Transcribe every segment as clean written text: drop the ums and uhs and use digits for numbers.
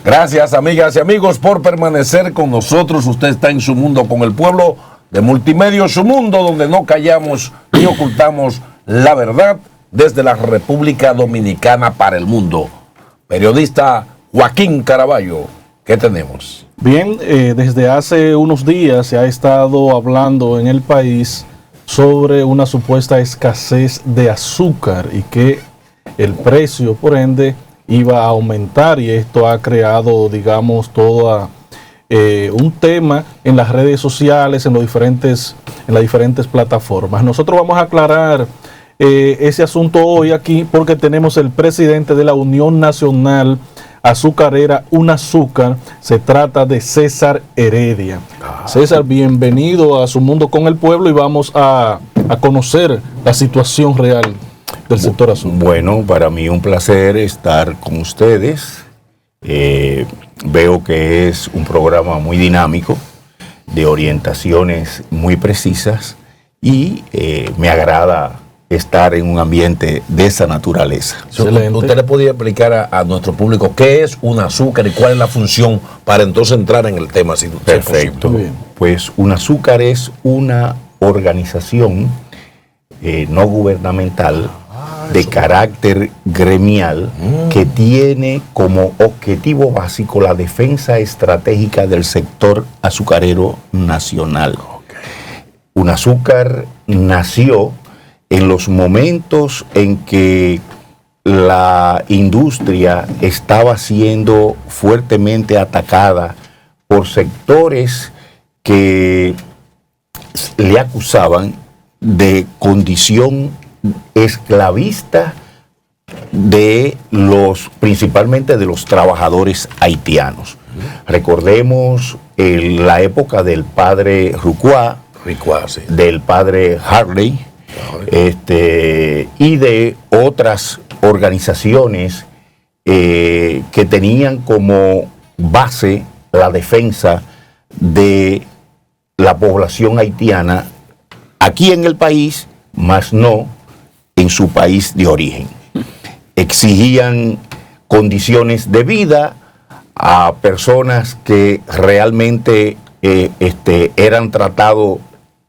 Gracias, amigas y amigos, por permanecer con nosotros. Usted está en Su Mundo con el Pueblo de Multimedia, Su Mundo, donde no callamos ni ocultamos la verdad desde la República Dominicana para el mundo. Periodista Joaquín Caraballo, ¿qué tenemos? Bien, desde hace unos días se ha estado hablando en el país sobre una supuesta escasez de azúcar y que el precio, por ende, iba a aumentar, y esto ha creado, digamos, todo un tema en las redes sociales, en las diferentes plataformas. Nosotros vamos a aclarar ese asunto hoy aquí porque tenemos el presidente de la Unión Nacional Azucarera UNAZúcar. Se trata de César Heredia. César, bienvenido a Su Mundo con el Pueblo, y vamos a conocer la situación real del sector azúcar. Bueno, para mí un placer estar con ustedes. Veo que es un programa muy dinámico, de orientaciones muy precisas, y me agrada estar en un ambiente de esa naturaleza. Excelente. ¿Usted le podría explicar a nuestro público qué es UNAZúcar y cuál es la función para entonces entrar en el tema? Si Perfecto. Pues UNAZúcar es una organización no gubernamental de carácter gremial que tiene como objetivo básico la defensa estratégica del sector azucarero nacional. UNAZúcar nació en los momentos en que la industria estaba siendo fuertemente atacada por sectores que le acusaban de condición esclavista principalmente de los trabajadores haitianos. Recordemos la época del padre Rucuá, sí, del padre Harley, y de otras organizaciones que tenían como base la defensa de la población haitiana aquí en el país, mas no en su país de origen. Exigían condiciones de vida a personas que realmente eran tratados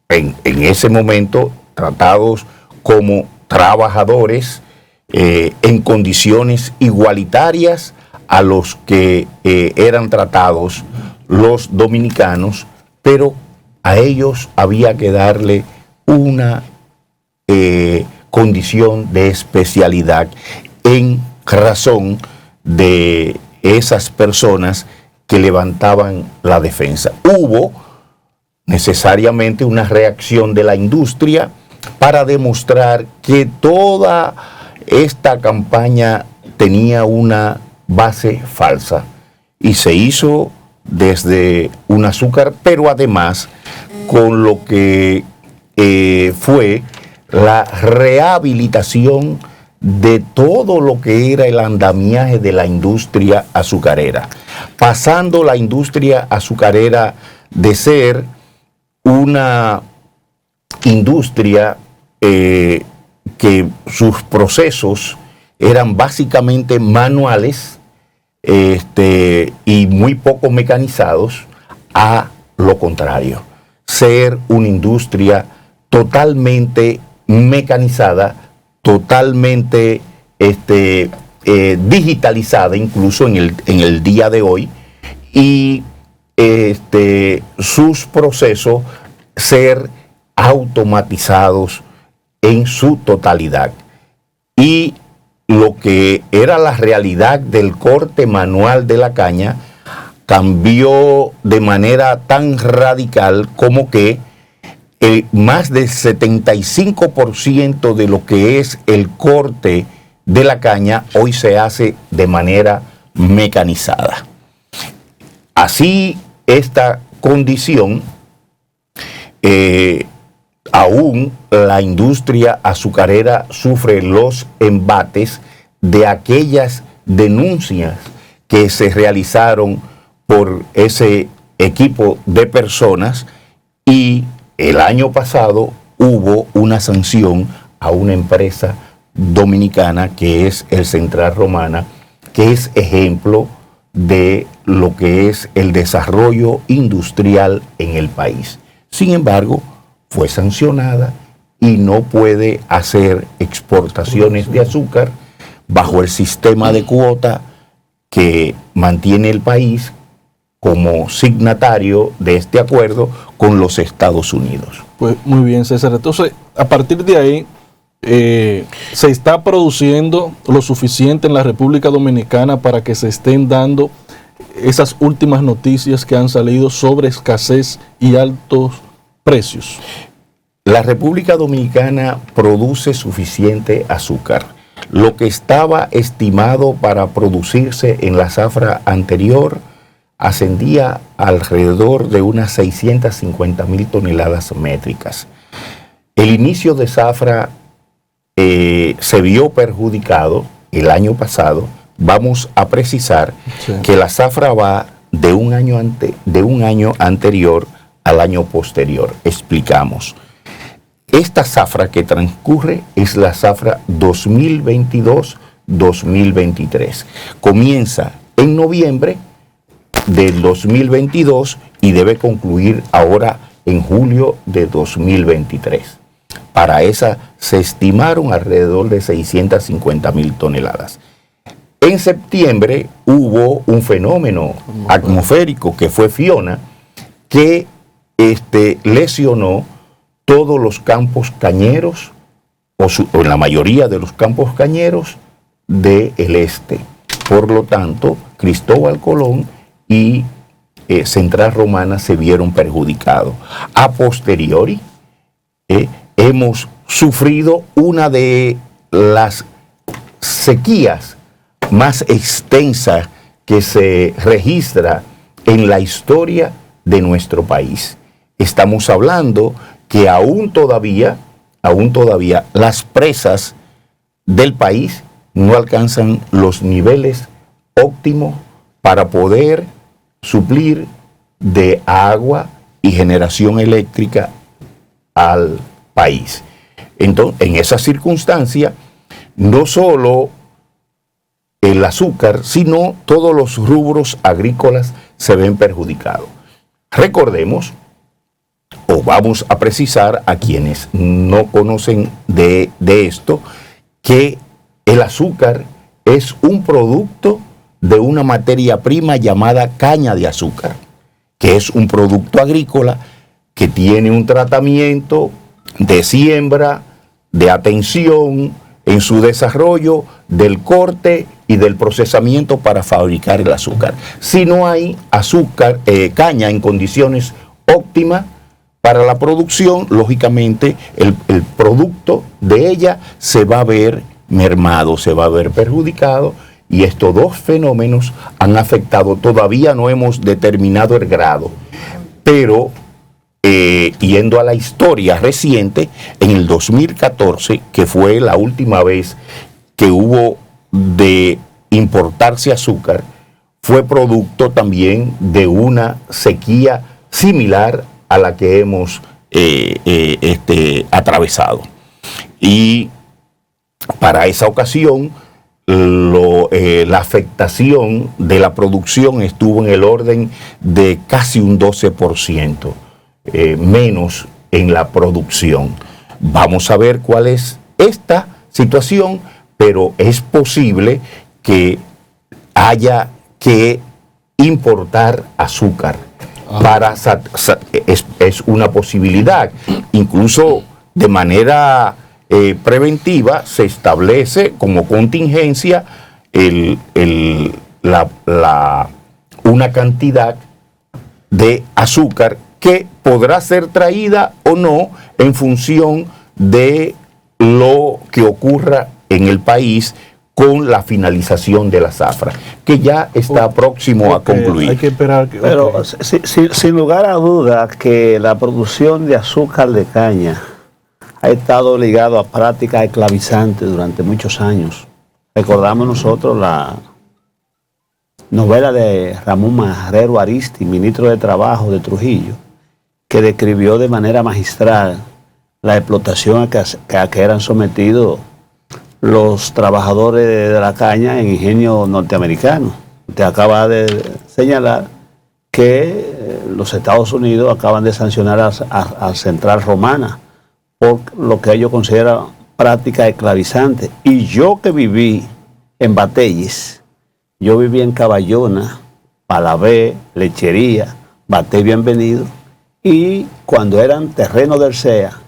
en ese momento, tratados como trabajadores en condiciones igualitarias a los que eran tratados los dominicanos, pero a ellos había que darle una condición de especialidad en razón de esas personas que levantaban la defensa. Hubo necesariamente una reacción de la industria para demostrar que toda esta campaña tenía una base falsa, y se hizo desde UNAZúcar, pero además con lo que fue la rehabilitación de todo lo que era el andamiaje de la industria azucarera, pasando la industria azucarera de ser una industria que sus procesos eran básicamente manuales y muy poco mecanizados, a lo contrario, ser una industria totalmente mecanizada, totalmente digitalizada, incluso en el día de hoy, y sus procesos ser automatizados en su totalidad. Y lo que era la realidad del corte manual de la caña cambió de manera tan radical como que más del 75% de lo que es el corte de la caña hoy se hace de manera mecanizada. Así, esta condición, aún la industria azucarera sufre los embates de aquellas denuncias que se realizaron por ese equipo de personas, y el año pasado hubo una sanción a una empresa dominicana que es el Central Romana, que es ejemplo de lo que es el desarrollo industrial en el país. Sin embargo, fue sancionada y no puede hacer exportaciones de azúcar bajo el sistema de cuota que mantiene el país como signatario de este acuerdo con los Estados Unidos. Pues muy bien, César. Entonces, a partir de ahí, se está produciendo lo suficiente en la República Dominicana para que se estén dando esas últimas noticias que han salido sobre escasez y altos precios. La República Dominicana produce suficiente azúcar. Lo que estaba estimado para producirse en la zafra anterior ascendía alrededor de unas 650,000 toneladas métricas. El inicio de zafra se vio perjudicado el año pasado. Vamos a precisar que la zafra va de un año anterior al año posterior. Explicamos. Esta zafra que transcurre es la zafra 2022-2023. Comienza en noviembre del 2022 y debe concluir ahora en julio de 2023. Para esa se estimaron alrededor de 650,000 toneladas. En septiembre hubo un fenómeno atmosférico que fue Fiona, que lesionó todos los campos cañeros, o en la mayoría de los campos cañeros del este. Por lo tanto, Cristóbal Colón y Central Romana se vieron perjudicados. A posteriori, hemos sufrido una de las sequías más extensas que se registra en la historia de nuestro país. Estamos hablando que aún todavía las presas del país no alcanzan los niveles óptimos para poder suplir de agua y generación eléctrica al país. Entonces, en esa circunstancia, no solo el azúcar, sino todos los rubros agrícolas se ven perjudicados. Recordemos, o vamos a precisar a quienes no conocen de esto, que el azúcar es un producto de una materia prima llamada caña de azúcar, que es un producto agrícola que tiene un tratamiento de siembra, de atención en su desarrollo, del corte y del procesamiento para fabricar el azúcar. Si no hay azúcar, caña en condiciones óptimas para la producción, lógicamente el producto de ella se va a ver mermado, se va a ver perjudicado, y estos dos fenómenos han afectado. Todavía no hemos determinado el grado, pero yendo a la historia reciente, en el 2014, que fue la última vez que hubo de importarse azúcar, fue producto también de una sequía similar a la que hemos atravesado. Y para esa ocasión, la afectación de la producción estuvo en el orden de casi un 12%. Menos en la producción. Vamos a ver cuál es esta situación, pero es posible que haya que importar azúcar para es una posibilidad. Incluso de manera preventiva se establece como contingencia una cantidad de azúcar que podrá ser traída o no en función de lo que ocurra en el país con la finalización de la zafra, que ya está próximo a concluir. Hay que esperar. Pero sin lugar a dudas que la producción de azúcar de caña ha estado ligado a prácticas esclavizantes durante muchos años. Recordamos nosotros la novela de Ramón Marrero Aristi, ministro de Trabajo de Trujillo, que describió de manera magistral la explotación a que eran sometidos los trabajadores de la caña en ingenios norteamericanos. Usted acaba de señalar que los Estados Unidos acaban de sancionar a Central Romana por lo que ellos consideran práctica esclavizante. Y yo que viví en Batelles, yo viví en Caballona, Palabé, Lechería, Baté Bienvenido, y cuando eran terrenos del CEA,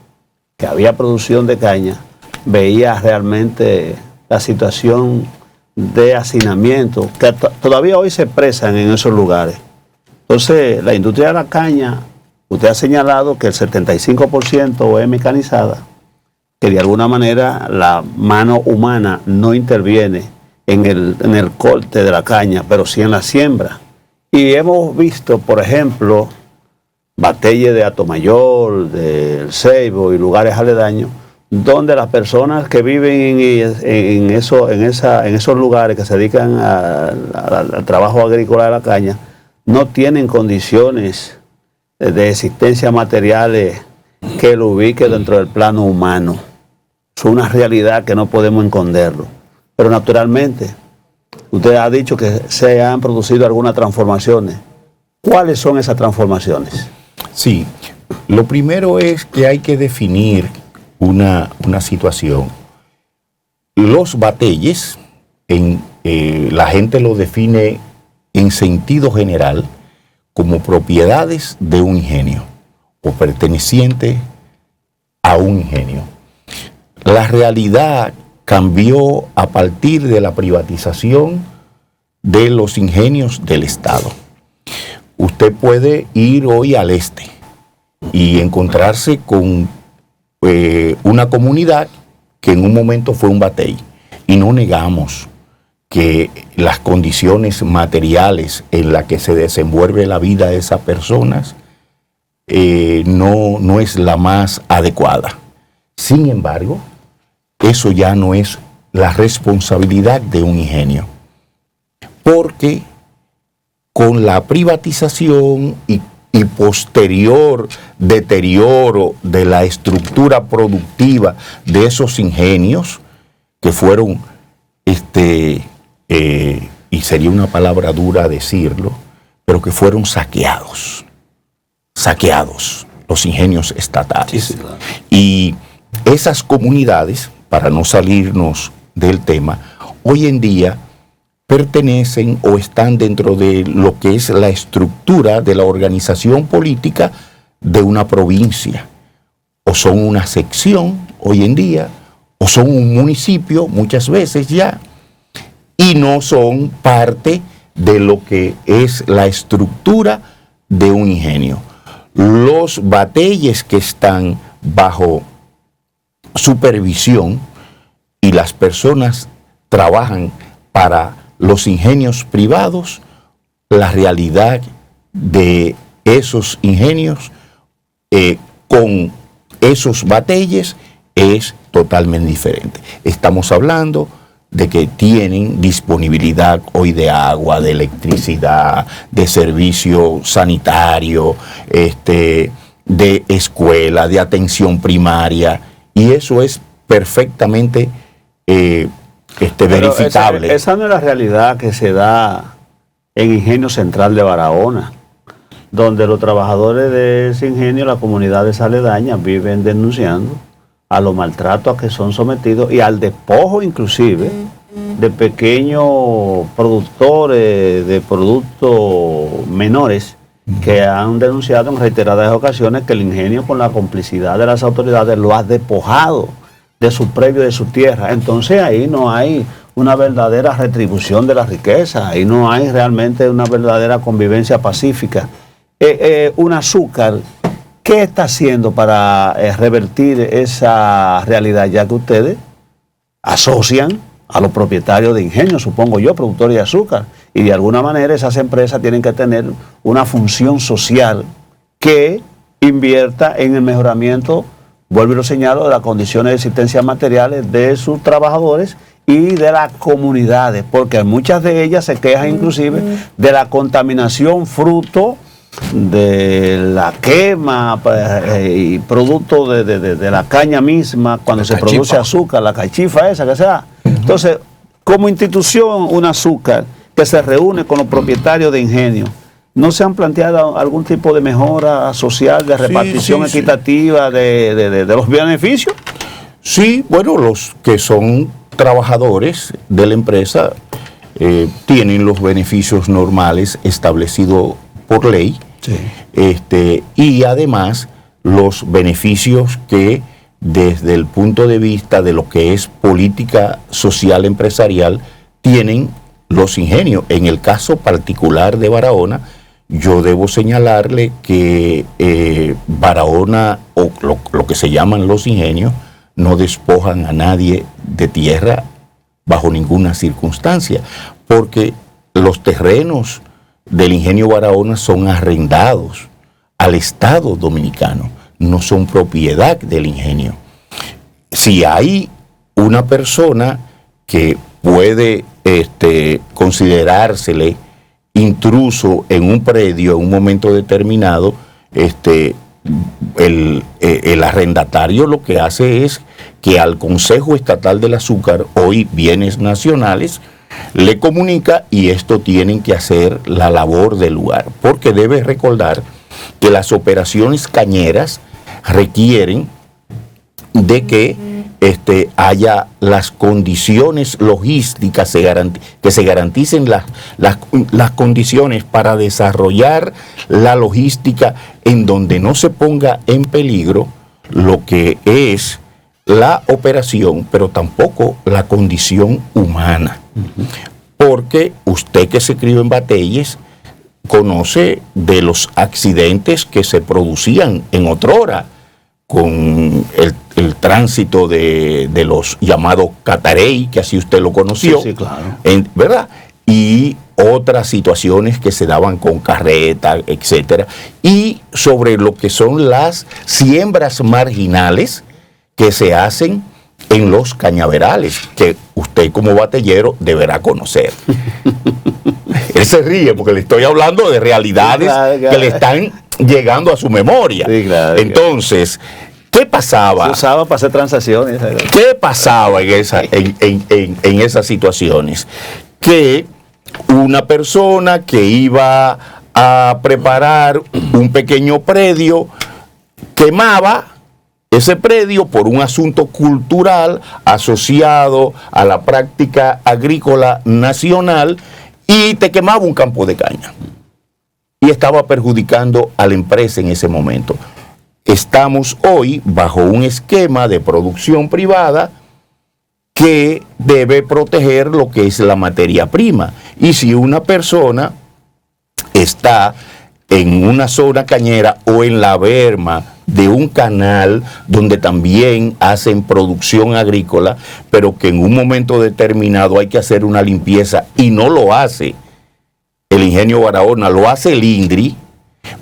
que había producción de caña, veía realmente la situación de hacinamiento que todavía hoy se expresan en esos lugares. Entonces, la industria de la caña, usted ha señalado que el 75% es mecanizada, que de alguna manera la mano humana no interviene en el corte de la caña, pero sí en la siembra. Y hemos visto, por ejemplo, Batelle de Atomayor, del Ceibo y lugares aledaños, donde las personas que viven en esos lugares que se dedican al trabajo agrícola de la caña, no tienen condiciones de existencia materiales que lo ubique dentro del plano humano. Es una realidad que no podemos esconderlo. Pero naturalmente, usted ha dicho que se han producido algunas transformaciones. ¿Cuáles son esas transformaciones? Sí, lo primero es que hay que definir una situación. Los batelles, la gente lo define en sentido general como propiedades de un ingenio o perteneciente a un ingenio. La realidad cambió a partir de la privatización de los ingenios del Estado. Usted puede ir hoy al este y encontrarse con una comunidad que en un momento fue un batey, y no negamos que las condiciones materiales en las que se desenvuelve la vida de esas personas no es la más adecuada. Sin embargo, eso ya no es la responsabilidad de un ingenio, porque con la privatización y posterior deterioro de la estructura productiva de esos ingenios, que fueron, y sería una palabra dura decirlo, pero que fueron saqueados los ingenios estatales. Sí, claro. Y esas comunidades, para no salirnos del tema, hoy en día pertenecen o están dentro de lo que es la estructura de la organización política de una provincia, o son una sección hoy en día, o son un municipio muchas veces ya, y no son parte de lo que es la estructura de un ingenio. Los batelles que están bajo supervisión y las personas trabajan para los ingenios privados, la realidad de esos ingenios con esos batelles es totalmente diferente. Estamos hablando de que tienen disponibilidad hoy de agua, de electricidad, de servicio sanitario, de escuela, de atención primaria, y eso es perfectamente verificable. Esa no es la realidad que se da en Ingenio Central de Barahona, donde los trabajadores de ese ingenio, las comunidades aledañas, viven denunciando a los maltratos a que son sometidos y al despojo inclusive de pequeños productores de productos menores que han denunciado en reiteradas ocasiones que el ingenio, con la complicidad de las autoridades, lo ha despojado de su previo, de su tierra. Entonces ahí no hay una verdadera retribución de la riqueza, ahí no hay realmente una verdadera convivencia pacífica. Un azúcar, ¿qué está haciendo para revertir esa realidad, ya que ustedes asocian a los propietarios de ingenios, supongo yo, productores de azúcar, y de alguna manera esas empresas tienen que tener una función social que invierta en el mejoramiento, vuelvo y lo señalo, de las condiciones de existencia materiales de sus trabajadores y de las comunidades, porque muchas de ellas se quejan inclusive de la contaminación fruto de la quema y producto de la caña misma cuando se produce azúcar, la cachifa esa que sea. Entonces, como institución, un azúcar que se reúne con los propietarios de ingenios, ¿no se han planteado algún tipo de mejora social, de repartición equitativa de los beneficios? Sí, bueno, los que son trabajadores de la empresa tienen los beneficios normales establecidos por ley, y además los beneficios que desde el punto de vista de lo que es política social empresarial tienen los ingenios. En el caso particular de Barahona, yo debo señalarle que Barahona, o lo que se llaman los ingenios, no despojan a nadie de tierra bajo ninguna circunstancia, porque los terrenos del ingenio Barahona son arrendados al Estado dominicano, no son propiedad del ingenio. Si hay una persona que puede considerársele intruso en un predio en un momento determinado, el arrendatario lo que hace es que al Consejo Estatal del Azúcar, hoy Bienes Nacionales, le comunica, y esto tienen que hacer la labor del lugar, porque debe recordar que las operaciones cañeras requieren de que haya las condiciones logísticas, que se garanticen las condiciones para desarrollar la logística en donde no se ponga en peligro lo que es la operación, pero tampoco la condición humana. Porque usted que se crió en Batelles conoce de los accidentes que se producían en otrora con el tránsito de los llamados catarey, que así usted lo conoció, sí, claro. ¿Verdad? Y otras situaciones que se daban con carreta, etcétera, y sobre lo que son las siembras marginales que se hacen en los cañaverales, que usted como batellero deberá conocer. Él se ríe porque le estoy hablando de realidades que le están llegando a su memoria. Sí, claro, entonces, ¿qué pasaba? Se usaba para hacer transacciones. ¿Qué pasaba en esas situaciones? Que una persona que iba a preparar un pequeño predio quemaba ese predio por un asunto cultural asociado a la práctica agrícola nacional, y te quemaba un campo de caña y estaba perjudicando a la empresa en ese momento. Estamos hoy bajo un esquema de producción privada que debe proteger lo que es la materia prima, y si una persona está en una zona cañera o en la berma de un canal donde también hacen producción agrícola, pero que en un momento determinado hay que hacer una limpieza y no lo hace el ingenio Barahona, lo hace el INDRI,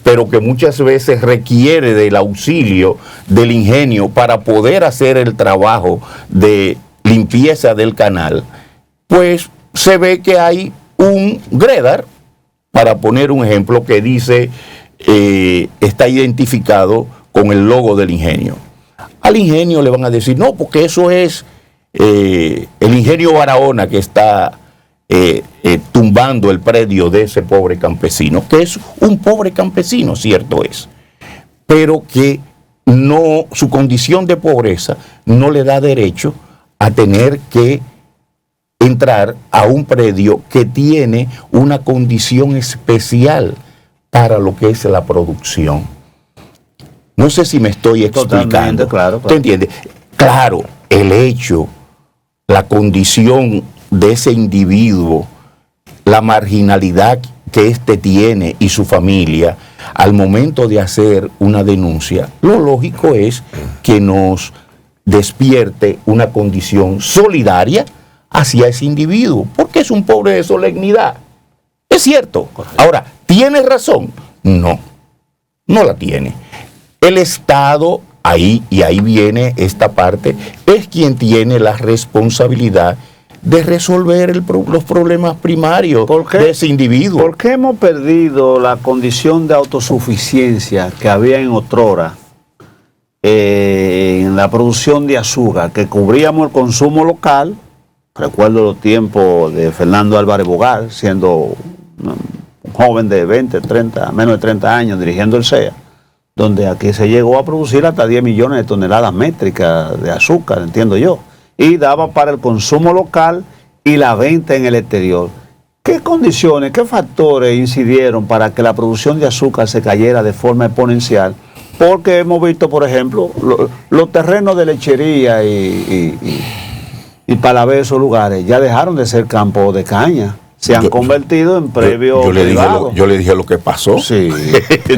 pero que muchas veces requiere del auxilio del ingenio para poder hacer el trabajo de limpieza del canal, pues se ve que hay un GREDAR, para poner un ejemplo, que dice, está identificado con el logo del ingenio. Al ingenio le van a decir, no, porque eso es el ingenio Barahona que está tumbando el predio de ese pobre campesino, que es un pobre campesino, cierto es, pero que no, su condición de pobreza no le da derecho a tener que entrar a un predio que tiene una condición especial para lo que es la producción. No sé si me estoy explicando. Claro. ¿Te entiendes? Claro, el hecho, la condición de ese individuo, la marginalidad que éste tiene y su familia, al momento de hacer una denuncia, lo lógico es que nos despierte una condición solidaria hacia ese individuo, porque es un pobre de solemnidad. Es cierto. Ahora, ¿tiene razón? No, no la tiene. El Estado, ahí viene esta parte, es quien tiene la responsabilidad de resolver los problemas primarios de ese individuo. ¿Por qué hemos perdido la condición de autosuficiencia que había en otrora en la producción de azúcar, que cubríamos el consumo local Recuerdo los tiempos de Fernando Álvarez Bogar, siendo un joven de 20, 30, menos de 30 años, dirigiendo el CEA, donde aquí se llegó a producir hasta 10 millones de toneladas métricas de azúcar, entiendo yo, y daba para el consumo local y la venta en el exterior. ¿Qué condiciones, qué factores incidieron para que la producción de azúcar se cayera de forma exponencial? Porque hemos visto, por ejemplo, los terrenos de lechería y para ver esos lugares ya dejaron de ser campos de caña. Se han convertido en previos privados. Yo le dije lo que pasó. Sí.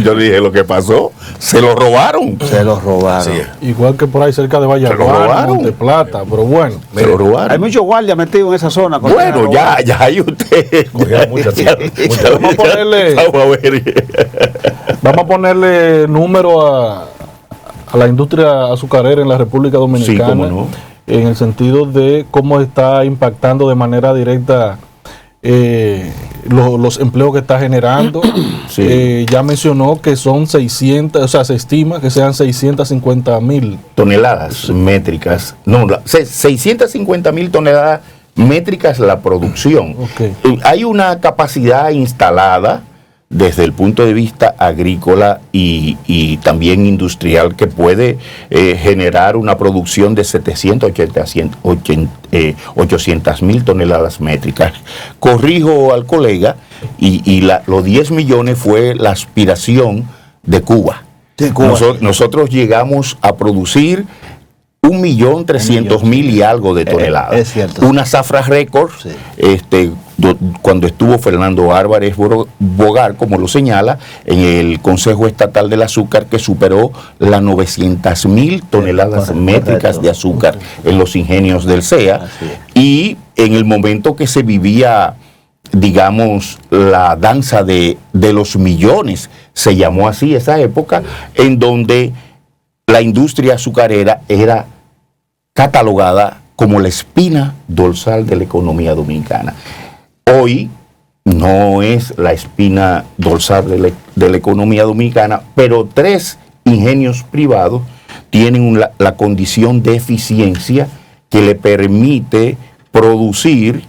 Yo le dije lo que pasó. Se lo robaron. Se los robaron. Sí. Igual que por ahí cerca de Vallaguana, Monte Plata, pero bueno. Se lo robaron. Hay muchos guardias metidos en esa zona. Bueno, ya hay usted. Vamos a ponerle, vamos a ponerle número a la industria azucarera en la República Dominicana. Sí, cómo no. En el sentido de cómo está impactando de manera directa los empleos que está generando. Sí. Ya mencionó que son 600, o sea, se estima que sean 650,000 toneladas métricas. No, 650,000 toneladas métricas la producción. Okay. Hay una capacidad instalada desde el punto de vista agrícola y también industrial que puede generar una producción de 800,000 toneladas métricas. Corrijo al colega, y los 10 millones fue la aspiración de Cuba. Nosotros llegamos a producir 1.300.000 y algo de toneladas. Es cierto. Una zafra récord, sí. Cuando estuvo Fernando Álvarez Bogar, como lo señala, en el Consejo Estatal del Azúcar, que superó las 900,000 toneladas métricas de azúcar en los ingenios del CEA. Y en el momento que se vivía, digamos, la danza de los millones, se llamó así esa época, en donde la industria azucarera era catalogada como la espina dorsal de la economía dominicana. Hoy no es la espina dorsal de la economía dominicana, pero 3 ingenios privados tienen la condición de eficiencia que le permite producir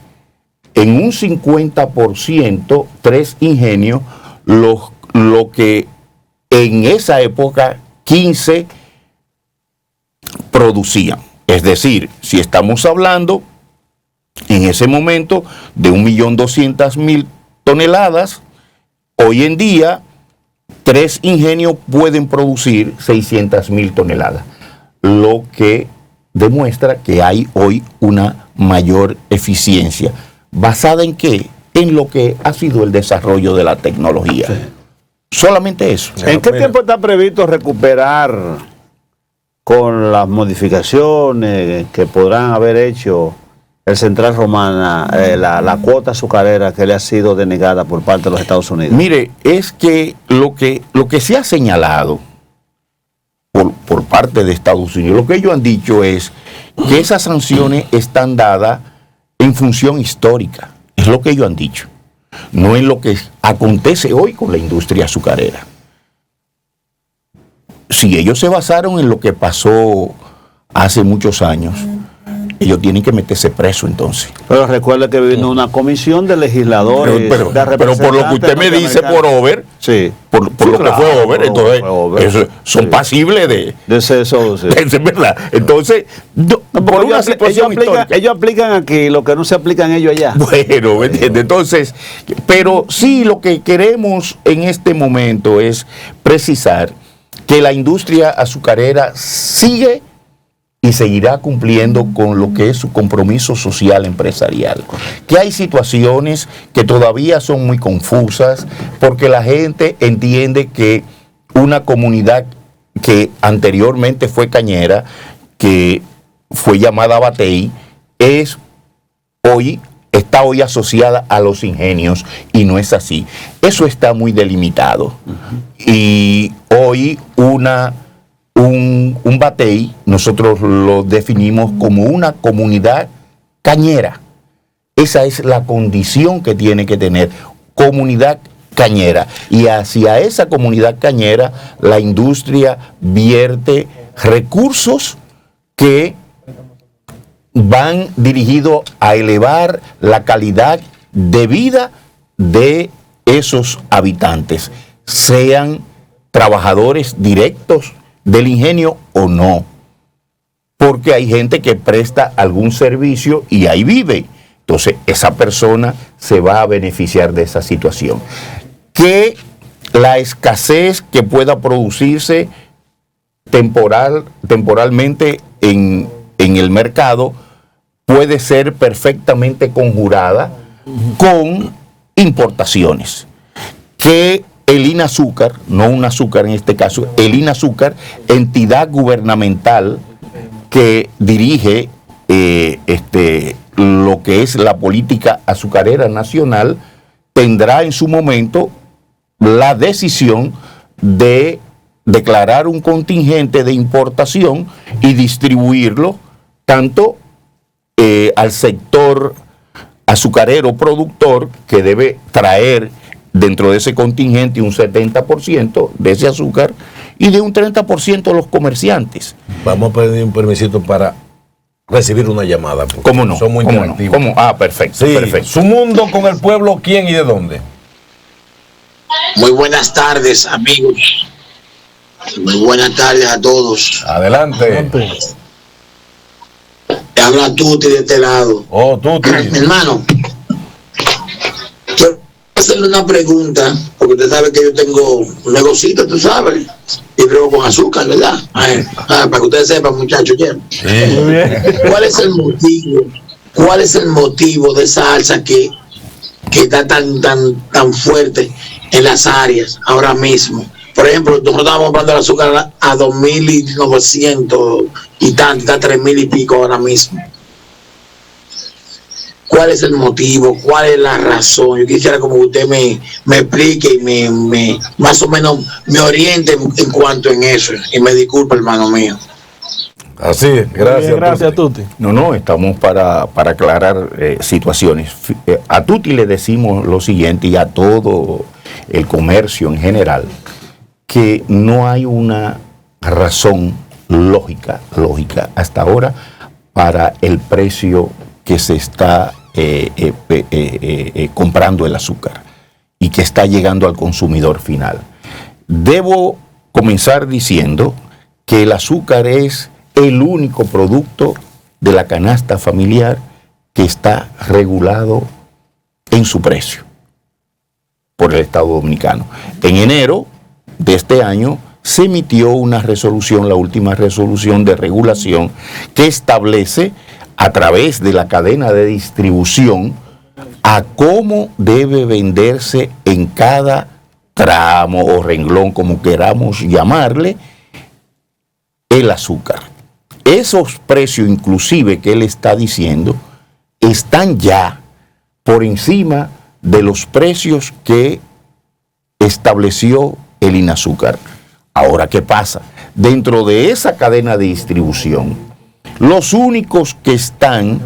en un 50%, 3 ingenios, lo que en esa época 15 producían. Es decir, si estamos hablando en ese momento de 1.200.000 toneladas, hoy en día 3 ingenios pueden producir 600.000 toneladas, lo que demuestra que hay hoy una mayor eficiencia. ¿Basada en qué? En lo que ha sido el desarrollo de la tecnología. Sí. Solamente eso. ¿En qué tiempo está previsto recuperar, con las modificaciones que podrán haber hecho el Central Romana, la cuota azucarera que le ha sido denegada por parte de los Estados Unidos? Mire, es que lo que se ha señalado por parte de Estados Unidos, lo que ellos han dicho es que esas sanciones están dadas en función histórica. Es lo que ellos han dicho. No es lo que acontece hoy con la industria azucarera. Si ellos se basaron en lo que pasó hace muchos años, ellos tienen que meterse preso entonces. Pero recuerde que vino una comisión de legisladores. Pero por lo que usted me dice por over, sí. por lo que fue over, entonces over, son pasibles de eso. Sí. Es verdad. Entonces, por una situación ellos aplican aquí lo que no se aplican ellos allá. Bueno, ¿me entiende? Entonces, pero sí, lo que queremos en este momento es precisar que la industria azucarera sigue y seguirá cumpliendo con lo que es su compromiso social empresarial. Que hay situaciones que todavía son muy confusas porque la gente entiende que una comunidad que anteriormente fue cañera, que fue llamada Batey, está hoy asociada a los ingenios, y no es así. Eso está muy delimitado. Y hoy un Batey nosotros lo definimos como una comunidad cañera. Esa es la condición que tiene que tener, comunidad cañera. Y hacia esa comunidad cañera la industria vierte recursos que van dirigidos a elevar la calidad de vida de esos habitantes, sean trabajadores directos del ingenio o no, porque hay gente que presta algún servicio y ahí vive. Entonces, esa persona se va a beneficiar de esa situación. Que la escasez que pueda producirse temporalmente en el mercado puede ser perfectamente conjurada con importaciones. Que el INAZÚCAR, no un azúcar en este caso, el INAZÚCAR, entidad gubernamental que dirige lo que es la política azucarera nacional, tendrá en su momento la decisión de declarar un contingente de importación y distribuirlo tanto al sector azucarero productor, que debe traer dentro de ese contingente un 70% de ese azúcar, y de un 30% los comerciantes. Vamos a pedir un permisito para recibir una llamada. ¿Cómo no? Son muy ¿Cómo interactivos. no? Ah, perfecto, Sí, perfecto. Su mundo con el pueblo, ¿quién y de dónde? Muy buenas tardes, amigos. Muy buenas tardes a todos. Adelante. Te habla Tuti de este lado. Oh, Tuti. Hermano, quiero hacerle una pregunta, porque usted sabe que yo tengo un negocito, tú sabes, y creo con azúcar, ¿verdad? Para que ustedes sepan, muchachos, ¿ya? Muy bien. ¿Cuál es el motivo? ¿Cuál es el motivo de esa alza que está tan fuerte en las áreas ahora mismo? Por ejemplo, nosotros estábamos comprando el azúcar a 2.900 y tanto, está a 3.000 y pico ahora mismo. ¿Cuál es el motivo? ¿Cuál es la razón? Yo quisiera como que usted me explique y me más o menos me oriente en cuanto en eso. Y me disculpe, hermano mío. Así es, gracias. Gracias, Tuti. No, estamos para aclarar situaciones. A Tuti le decimos lo siguiente, y a todo el comercio en general, que no hay una razón lógica hasta ahora para el precio que se está comprando el azúcar y que está llegando al consumidor final. Debo comenzar diciendo que el azúcar es el único producto de la canasta familiar que está regulado en su precio por el Estado Dominicano. En enero de este año se emitió una resolución, la última resolución de regulación, que establece a través de la cadena de distribución a cómo debe venderse en cada tramo o renglón, como queramos llamarle, el azúcar. Esos precios inclusive que él está diciendo están ya por encima de los precios que estableció el INAZÚCAR. Ahora, ¿qué pasa? Dentro de esa cadena de distribución, los únicos que están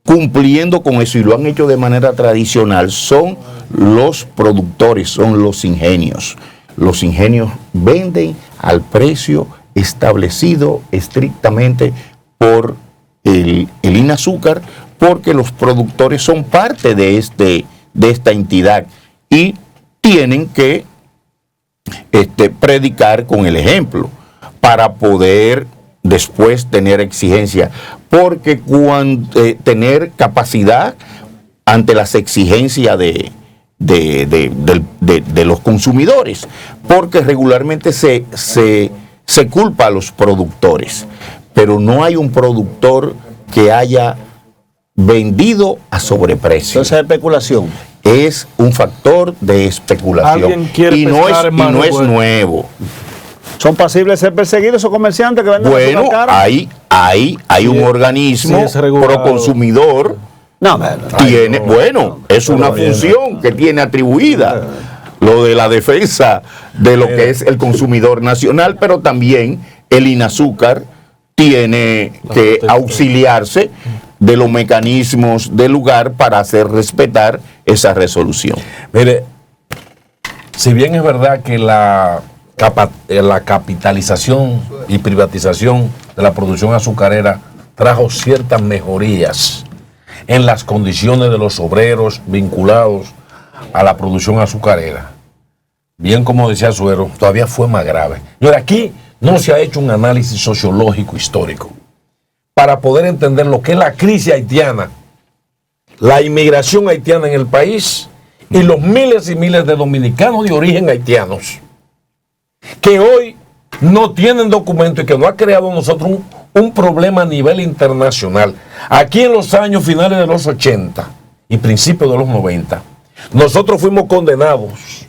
cumpliendo con eso y lo han hecho de manera tradicional son los productores, son los ingenios. Los ingenios venden al precio establecido estrictamente por el INAZÚCAR, porque los productores son parte de esta entidad y tienen que predicar con el ejemplo para poder después tener exigencia, porque tener capacidad ante las exigencias de los consumidores, porque regularmente se culpa a los productores, pero no hay un productor que haya vendido a sobreprecio. Entonces es especulación. Es un factor de especulación Alguien quiere y no pescar, hermano, es bueno. nuevo. ¿Son pasibles de ser perseguidos esos comerciantes que venden Bueno, azúcar cara? hay un organismo sí, es regulado. pro consumidor. No, Tiene, es una función que tiene atribuida lo de la defensa de lo que es el consumidor nacional, pero también el INAZÚCAR tiene que auxiliarse de los mecanismos del lugar para hacer respetar esa resolución. Mire, si bien es verdad que la capitalización y privatización de la producción azucarera trajo ciertas mejorías en las condiciones de los obreros vinculados a la producción azucarera. Bien, como decía Suero, todavía fue más grave. Pero aquí no se ha hecho un análisis sociológico histórico para poder entender lo que es la crisis haitiana, la inmigración haitiana en el país y los miles y miles de dominicanos de origen haitianos que hoy no tienen documento y que no ha creado en nosotros un problema a nivel internacional. Aquí en los años finales de los 80 y principios de los 90, nosotros fuimos condenados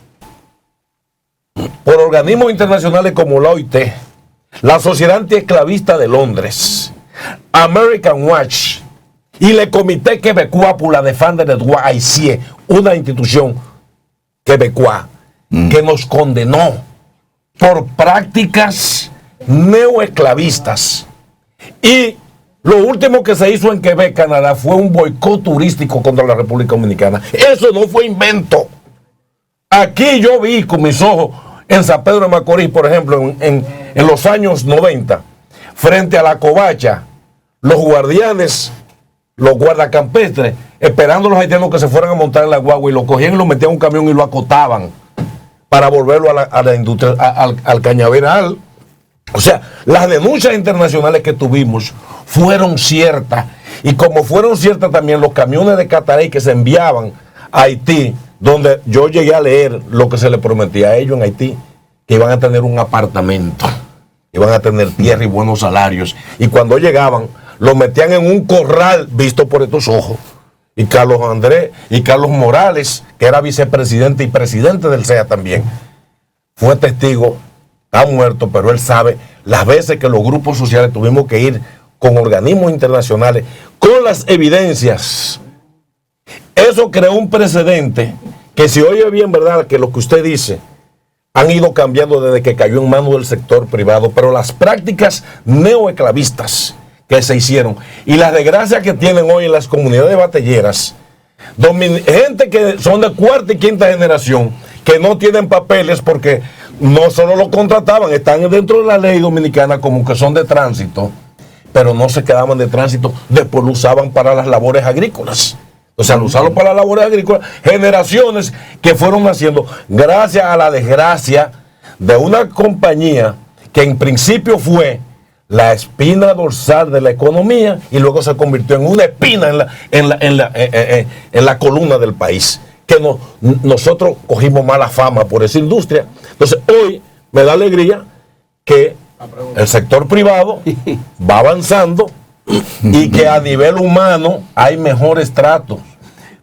por organismos internacionales como la OIT, la Sociedad Antiesclavista de Londres, American Watch y el Comité Québécois pour la Défense des Droits Haïtiens, una institución québécois que nos condenó por prácticas neoesclavistas. Y lo último que se hizo en Quebec, Canadá, fue un boicot turístico contra la República Dominicana. Eso no fue invento. Aquí yo vi con mis ojos en San Pedro de Macorís, por ejemplo, en los años 90, frente a la covacha, los guardianes, los guardacampestres, esperando a los haitianos que se fueran a montar en la guagua, y lo cogían y lo metían en un camión y lo acotaban para volverlo a la industria, al cañaveral. O sea, las denuncias internacionales que tuvimos fueron ciertas, y como fueron ciertas también los camiones de Catarey que se enviaban a Haití, donde yo llegué a leer lo que se les prometía a ellos en Haití, que iban a tener un apartamento, iban a tener tierra y buenos salarios, y cuando llegaban los metían en un corral visto por estos ojos. Y Carlos Andrés y Carlos Morales, que era vicepresidente y presidente del CEA también, fue testigo. Está muerto, pero él sabe las veces que los grupos sociales tuvimos que ir con organismos internacionales con las evidencias. Eso creó un precedente que, si oye bien, verdad, que lo que usted dice han ido cambiando desde que cayó en manos del sector privado, pero las prácticas neoesclavistas que se hicieron y las desgracias que tienen hoy en las comunidades batalleras, gente que son de cuarta y quinta generación, que no tienen papeles porque no solo lo contrataban, están dentro de la ley dominicana como que son de tránsito, pero no se quedaban de tránsito, después lo usaban para las labores agrícolas. O sea, lo usaron para las labores agrícolas, generaciones que fueron naciendo gracias a la desgracia de una compañía que en principio fue la espina dorsal de la economía y luego se convirtió en una espina en la columna del país. Que nosotros cogimos mala fama por esa industria. Entonces hoy me da alegría que el sector privado va avanzando y que a nivel humano hay mejores tratos.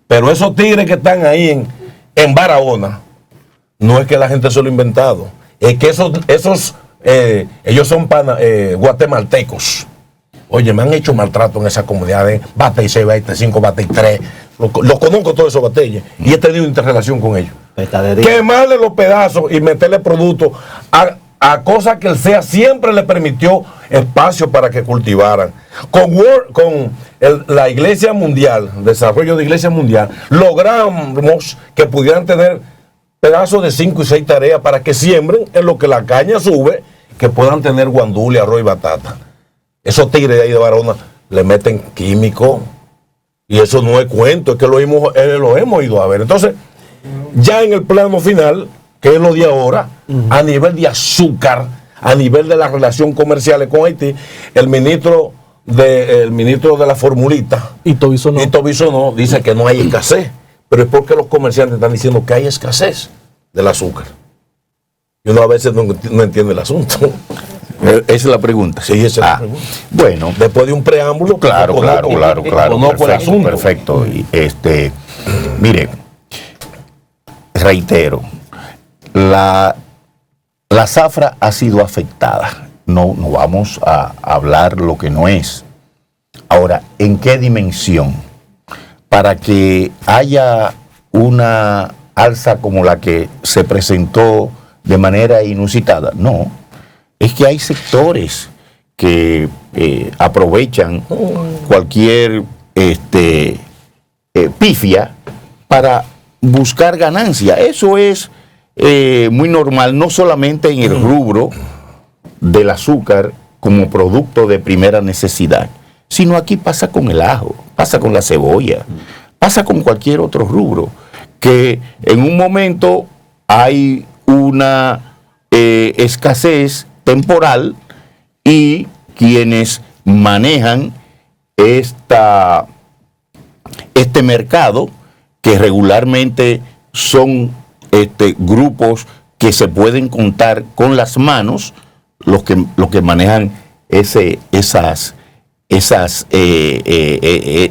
Pero esos tigres que están ahí en Barahona, no es que la gente se lo ha inventado, es que ellos son guatemaltecos. Oye, me han hecho maltrato en esa comunidad de Bate y 6, Bate 5, Bate 3. Los conozco todos esos batalles y he tenido interrelación con ellos. Quemarle los pedazos y meterle productos a cosas que el CEA siempre le permitió espacio para que cultivaran. Con la Iglesia Mundial, desarrollo de Iglesia Mundial, logramos que pudieran tener pedazos de 5 y 6 tareas para que siembren en lo que la caña sube, que puedan tener guandule, arroz y batata. Esos tigres de ahí de Barahona le meten químico. Y eso no es cuento, es que lo hemos ido a ver. Entonces, ya en el plano final, que es lo de ahora, a nivel de azúcar, a nivel de las relaciones comerciales con Haití, el ministro de la formulita, Ito Bisonó, dice que no hay escasez, pero es porque los comerciantes están diciendo que hay escasez del azúcar. Y uno a veces no entiende el asunto. Esa es la pregunta. Sí, esa es la pregunta. Bueno, después de un preámbulo, claro. Perfecto. Y mire, reitero, la zafra ha sido afectada. No vamos a hablar lo que no es. Ahora, ¿en qué dimensión? Para que haya una alza como la que se presentó de manera inusitada. No, es que hay sectores que aprovechan cualquier pifia para buscar ganancia. Eso es muy normal, no solamente en el rubro del azúcar como producto de primera necesidad, sino aquí pasa con el ajo, pasa con la cebolla, pasa con cualquier otro rubro, que en un momento hay una escasez temporal y quienes manejan este mercado, que regularmente son grupos que se pueden contar con las manos, los que manejan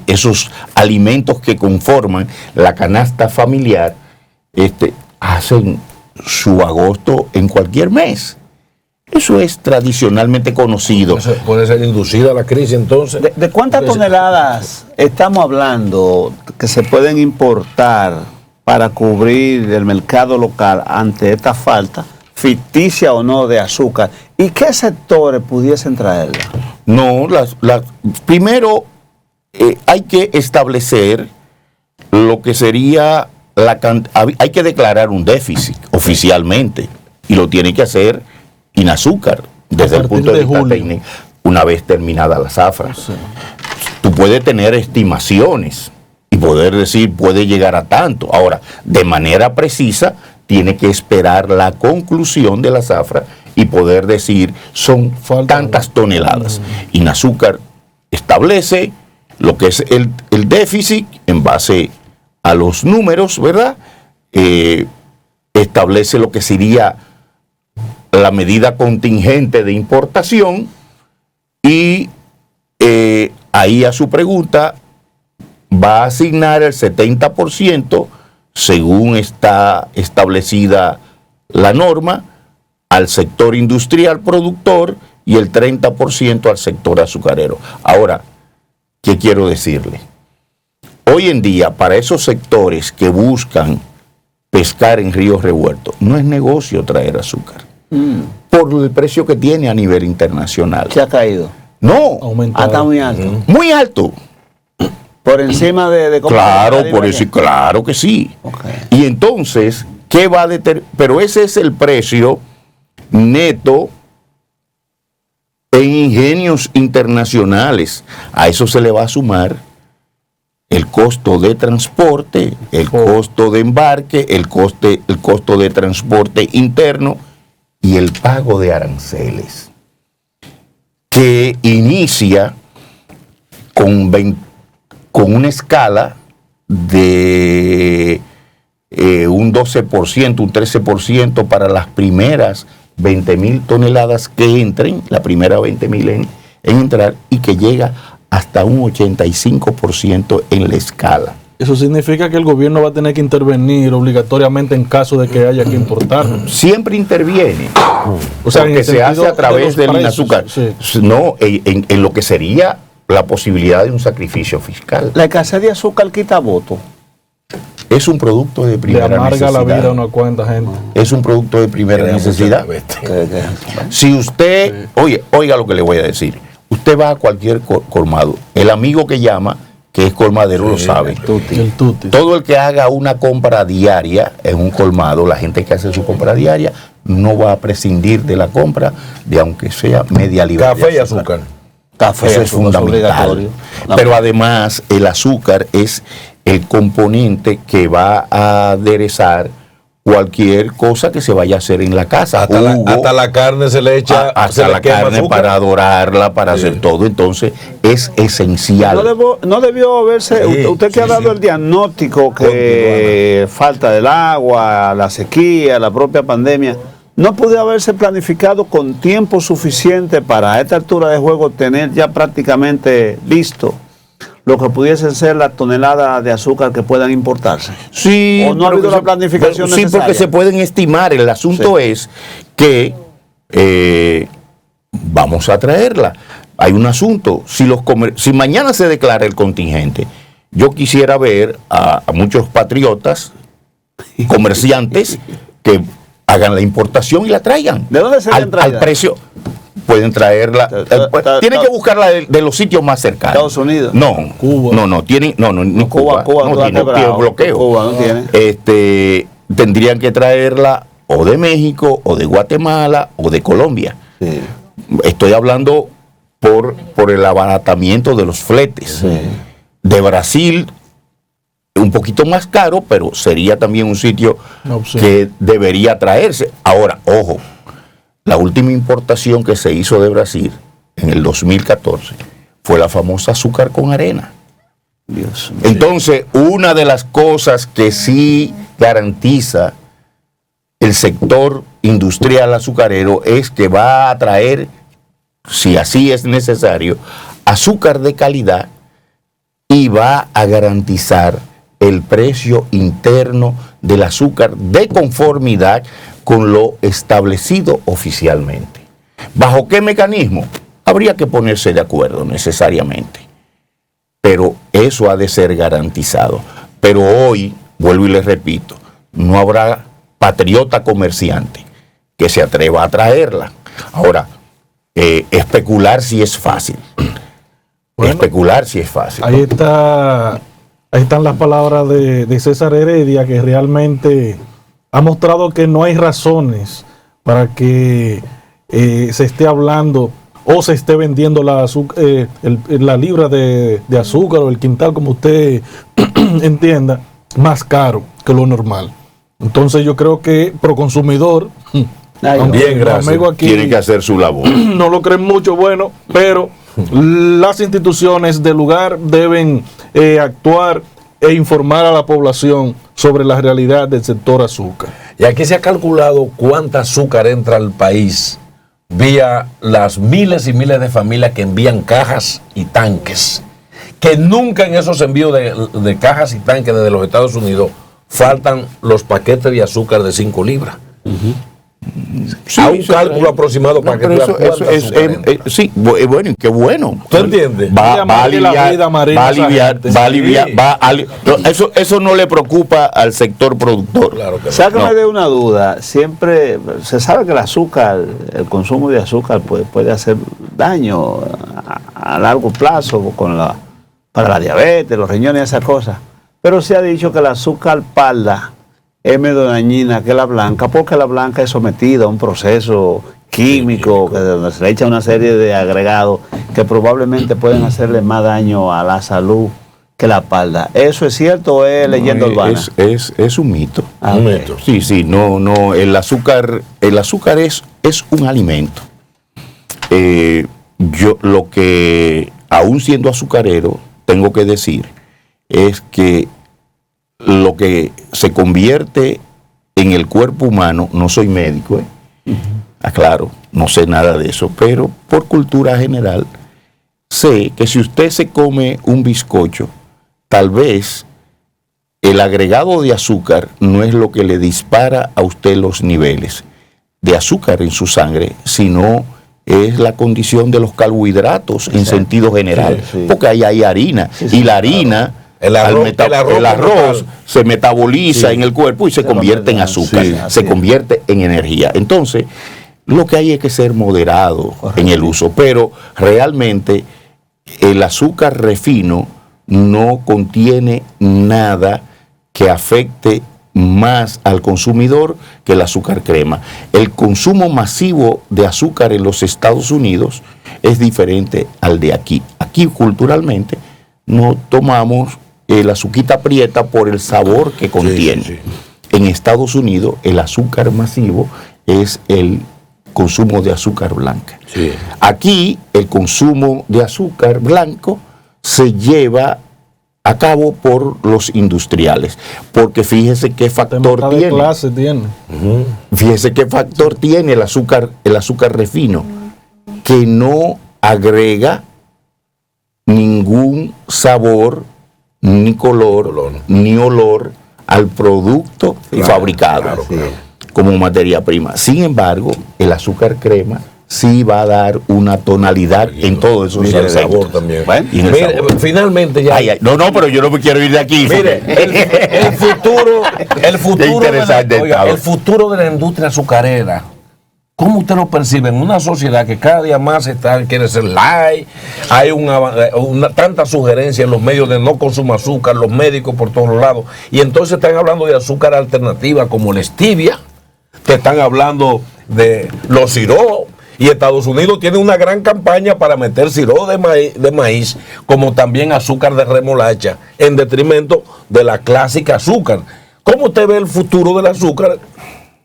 esos alimentos que conforman la canasta familiar, hacen su agosto en cualquier mes. Eso es tradicionalmente conocido. ¿Puede ser inducida la crisis entonces? ¿De cuántas toneladas estamos hablando que se pueden importar para cubrir el mercado local ante esta falta, ficticia o no, de azúcar? ¿Y qué sectores pudiesen traerla? No, primero hay que establecer lo que sería hay que declarar un déficit oficialmente, y lo tiene que hacer Inazúcar desde el punto de vista técnico, una vez terminada la zafra. Sí. Tú puedes tener estimaciones y poder decir puede llegar a tanto. Ahora, de manera precisa, tiene que esperar la conclusión de la zafra y poder decir son tantas toneladas. Inazúcar establece lo que es el déficit en base a los números, ¿verdad? Establece lo que sería la medida contingente de importación y ahí, a su pregunta, va a asignar el 70%, según está establecida la norma, al sector industrial productor y el 30% al sector azucarero. Ahora, ¿qué quiero decirle? Hoy en día, para esos sectores que buscan pescar en ríos revueltos, no es negocio traer azúcar. Por el precio que tiene a nivel internacional. ¿Se ha caído? No. Está muy alto. Muy alto. Por encima de claro, por eso, claro que sí. Okay. Y entonces, ¿qué va a determinar? Pero ese es el precio neto en ingenios internacionales. A eso se le va a sumar el costo de transporte, el costo de embarque, el costo de transporte interno y el pago de aranceles, que inicia con una escala de un 12%, un 13% para las primeras 20,000 toneladas que entren, la primera 20,000 en entrar, y que llega hasta un 85% en la escala. Eso significa que el gobierno va a tener que intervenir obligatoriamente en caso de que haya que importar. Siempre interviene. O sea, porque se hace a través del Inazúcar. Sí. No, en lo que sería la posibilidad de un sacrificio fiscal. La escasez de azúcar quita voto. Es un producto de primera necesidad. Le amarga la vida a una cuanta gente. Es un producto de primera necesidad. Si usted, oiga lo que le voy a decir. Usted va a cualquier colmado. El amigo que llama, que es colmadero, lo sabe. El tuti. Todo el que haga una compra diaria en un colmado, la gente que hace su compra diaria, no va a prescindir de la compra de aunque sea media libra. Café y azúcar. Eso es fundamental. Pero además el azúcar es el componente que va a aderezar cualquier cosa que se vaya a hacer en la casa. Hasta la carne se le echa. Hasta la carne azúcar para dorarla, para hacer todo. Entonces es esencial. No debió haberse, usted que ha dado el diagnóstico que falta del agua, la sequía, la propia pandemia, ¿no pudo haberse planificado con tiempo suficiente para a esta altura de juego tener ya prácticamente listo lo que pudiesen ser las toneladas de azúcar que puedan importarse? Sí, ¿o no ha habido la planificación necesaria? Sí, porque se pueden estimar. El asunto es que vamos a traerla. Hay un asunto. Si mañana se declara el contingente, yo quisiera ver a muchos patriotas, comerciantes, que hagan la importación y la traigan. ¿De dónde se al precio? Pueden traerla. Tienen que buscarla de los sitios más cercanos. Estados Unidos. No, Cuba. No tienen. No, Cuba no tiene bloqueo. Cuba no tiene. Tendrían que traerla o de México, o de Guatemala, o de Colombia. Sí. Estoy hablando por el abaratamiento de los fletes. De Brasil, un poquito más caro, pero sería también un sitio que debería traerse. Ahora, ojo, la última importación que se hizo de Brasil en el 2014 fue la famosa azúcar con arena. Dios mío. Entonces, una de las cosas que sí garantiza el sector industrial azucarero es que va a traer, si así es necesario, azúcar de calidad y va a garantizar el precio interno del azúcar de conformidad con lo establecido oficialmente. ¿Bajo qué mecanismo? Habría que ponerse de acuerdo necesariamente, pero eso ha de ser garantizado. Pero hoy, vuelvo y les repito, no habrá patriota comerciante que se atreva a traerla. Ahora, especular sí es fácil. Bueno, especular sí es fácil. Ahí están las palabras de César Heredia, que realmente ha mostrado que no hay razones para que se esté hablando o se esté vendiendo la libra de azúcar o el quintal, como usted entienda, más caro que lo normal. Entonces yo creo que pro consumidor, bien, gracias, aquí tiene que hacer su labor. No lo creen mucho, bueno, pero las instituciones del lugar deben actuar e informar a la población sobre la realidad del sector azúcar. Y aquí se ha calculado cuánta azúcar entra al país vía las miles y miles de familias que envían cajas y tanques, que nunca en esos envíos de cajas y tanques desde los Estados Unidos faltan los paquetes de azúcar de 5 libras. Sí, a un cálculo aproximado para que tú sí, bueno, qué bueno. ¿Tú entiendes? Va a aliviar. Eso no le preocupa al sector productor. Claro que sácame de una duda. Siempre se sabe que el azúcar, el consumo de azúcar puede hacer daño a largo plazo para la diabetes, los riñones y esas cosas. Pero se ha dicho que el azúcar parda es menos dañina que la blanca, porque la blanca es sometida a un proceso químico donde se le echa una serie de agregados que probablemente pueden hacerle más daño a la salud que la parda. ¿Eso es cierto o es leyenda urbana? Es un mito. Un mito. Sí, no, el azúcar es un alimento. Yo lo que, aún siendo azucarero, tengo que decir es que lo que se convierte en el cuerpo humano, no soy médico, aclaro, no sé nada de eso, pero por cultura general sé que si usted se come un bizcocho, tal vez el agregado de azúcar no es lo que le dispara a usted los niveles de azúcar en su sangre, sino es la condición de los carbohidratos en sentido general, porque ahí hay harina, y la harina, el arroz se metaboliza en el cuerpo y se convierte en azúcar, se convierte en energía. Entonces, lo que hay es que ser moderado en el uso, pero realmente el azúcar refino no contiene nada que afecte más al consumidor que el azúcar crema. El consumo masivo de azúcar en los Estados Unidos es diferente al de aquí. Aquí culturalmente no tomamos el azuquita prieta por el sabor que contiene. En Estados Unidos el azúcar masivo es el consumo de azúcar blanca. Aquí el consumo de azúcar blanco se lleva a cabo por los industriales, porque fíjese qué factor tiene. Fíjese qué factor tiene el azúcar refino, que no agrega ningún sabor, ni color, ni olor al producto fabricado como materia prima. Sin embargo, el azúcar crema sí va a dar una tonalidad en todo eso. Mira el sabor también. Bueno, finalmente ya. No, pero yo no me quiero ir de aquí. Mire, el futuro de la industria azucarera, ¿cómo usted lo percibe en una sociedad que cada día más quiere ser light? Hay tanta sugerencia en los medios de no consumo azúcar, los médicos por todos lados, y entonces están hablando de azúcar alternativa como la stevia, te están hablando de los sirops, Y Estados Unidos tiene una gran campaña para meter sirope de maíz, como también azúcar de remolacha, en detrimento de la clásica azúcar. ¿Cómo usted ve el futuro del azúcar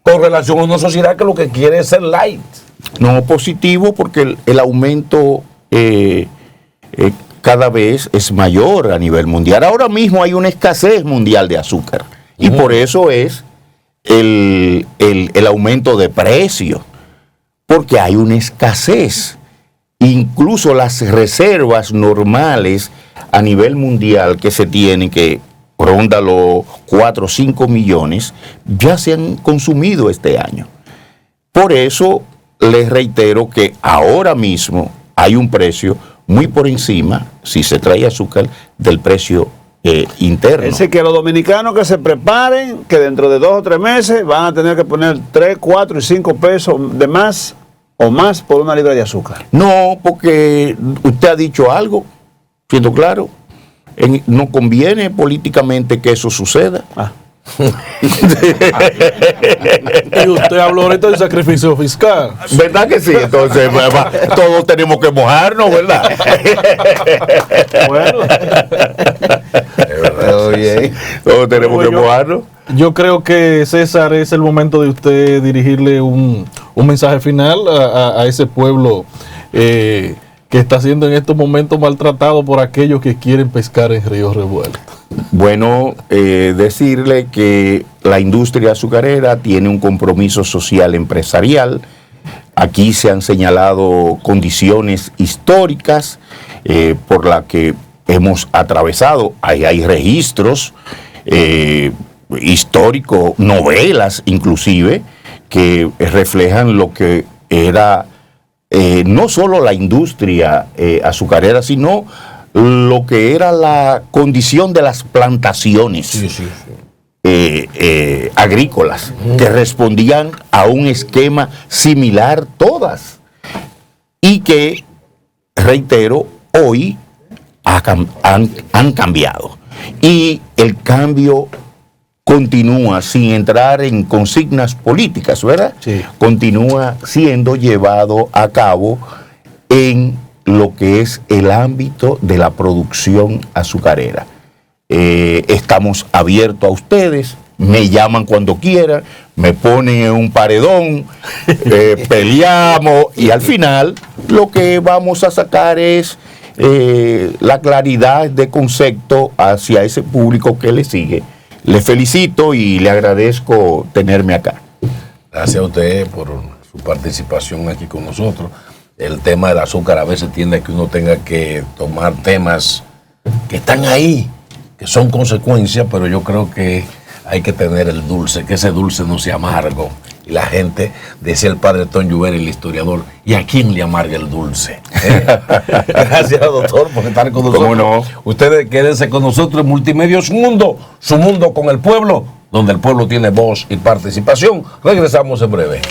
con relación a una sociedad que lo que quiere es ser light? No, positivo, porque el aumento cada vez es mayor a nivel mundial. Ahora mismo hay una escasez mundial de azúcar y por eso es el aumento de precio, porque hay una escasez. Incluso las reservas normales a nivel mundial que se tienen, que ronda los 4 o 5 millones, ya se han consumido este año. Por eso les reitero que ahora mismo hay un precio muy por encima, si se trae azúcar, del precio interno. Es decir, que los dominicanos que se preparen, que dentro de 2 o 3 meses van a tener que poner 3, 4 y 5 pesos de más o más por una libra de azúcar. No, porque usted ha dicho algo, siendo claro, no conviene políticamente que eso suceda. Y usted habló ahorita del sacrificio fiscal. ¿Verdad que sí? Entonces, todos tenemos que mojarnos, ¿verdad? Bueno, Todos tenemos que mojarnos. yo creo que, César, es el momento de usted dirigirle un mensaje final a ese pueblo que está siendo en estos momentos maltratado por aquellos que quieren pescar en ríos revueltos. Bueno, decirle que la industria azucarera tiene un compromiso social empresarial. Aquí se han señalado condiciones históricas por las que hemos atravesado. Hay registros históricos, novelas inclusive, que reflejan lo que era no solo la industria azucarera, sino lo que era la condición de las plantaciones agrícolas, que respondían a un esquema similar todas, y que, reitero, hoy han cambiado. Y el cambio continúa sin entrar en consignas políticas, ¿verdad? Sí. Continúa siendo llevado a cabo en lo que es el ámbito de la producción azucarera. Estamos abiertos a ustedes, me llaman cuando quieran, me ponen en un paredón, peleamos, y al final lo que vamos a sacar es la claridad de concepto hacia ese público que le sigue. Le felicito y le agradezco tenerme acá. Gracias a usted por su participación aquí con nosotros. El tema del azúcar a veces tiende a que uno tenga que tomar temas que están ahí, que son consecuencias, pero yo creo que hay que tener el dulce, que ese dulce no sea amargo. Y la gente, decía el padre Tom Lluveri, el historiador, ¿y a quién le amarga el dulce? Gracias, doctor, por estar con nosotros. ¿Cómo no? Ustedes quédense con nosotros en Multimedios su mundo con el pueblo, donde el pueblo tiene voz y participación. Regresamos en breve.